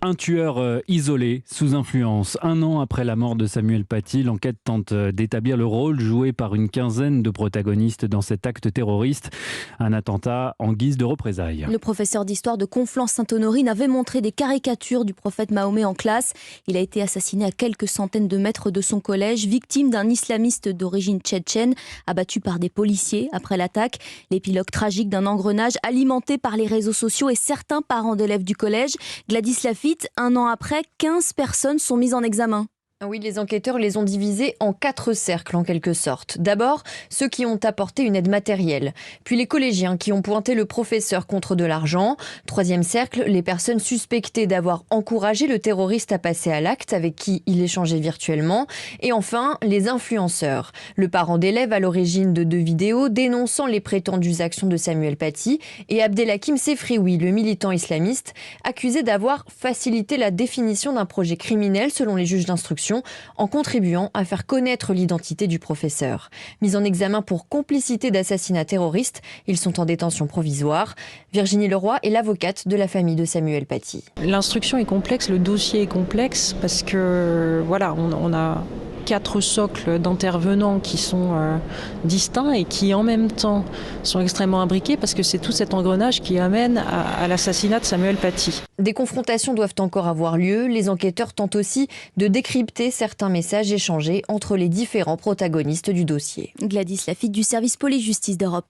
Un tueur isolé, sous influence. 1 an après la mort de Samuel Paty, l'enquête tente d'établir le rôle joué par une quinzaine de protagonistes dans cet acte terroriste. Un attentat en guise de représailles. Le professeur d'histoire de Conflans-Sainte-Honorine avait montré des caricatures du prophète Mahomet en classe. Il a été assassiné à quelques centaines de mètres de son collège, victime d'un islamiste d'origine tchétchène, abattu par des policiers après l'attaque. L'épilogue tragique d'un engrenage alimenté par les réseaux sociaux et certains parents d'élèves du collège. Gladys Lafitte, 1 an après, 15 personnes sont mises en examen. Oui, les enquêteurs les ont divisés en 4 cercles en quelque sorte. D'abord, ceux qui ont apporté une aide matérielle. Puis les collégiens qui ont pointé le professeur contre de l'argent. 3e cercle, les personnes suspectées d'avoir encouragé le terroriste à passer à l'acte avec qui il échangeait virtuellement. Et enfin, les influenceurs. Le parent d'élève à l'origine de 2 vidéos dénonçant les prétendues actions de Samuel Paty et Abdelhakim Sefrioui, le militant islamiste, accusé d'avoir facilité la définition d'un projet criminel selon les juges d'instruction, en contribuant à faire connaître l'identité du professeur. Mis en examen pour complicité d'assassinat terroriste, ils sont en détention provisoire. Virginie Leroy est l'avocate de la famille de Samuel Paty. L'instruction est complexe, le dossier est complexe parce que voilà, on a 4 socles d'intervenants qui sont distincts et qui en même temps sont extrêmement imbriqués parce que c'est tout cet engrenage qui amène à l'assassinat de Samuel Paty. Des confrontations doivent encore avoir lieu. Les enquêteurs tentent aussi de décrypter certains messages échangés entre les différents protagonistes du dossier. Gladys Lafitte du service police-justice d'Europe.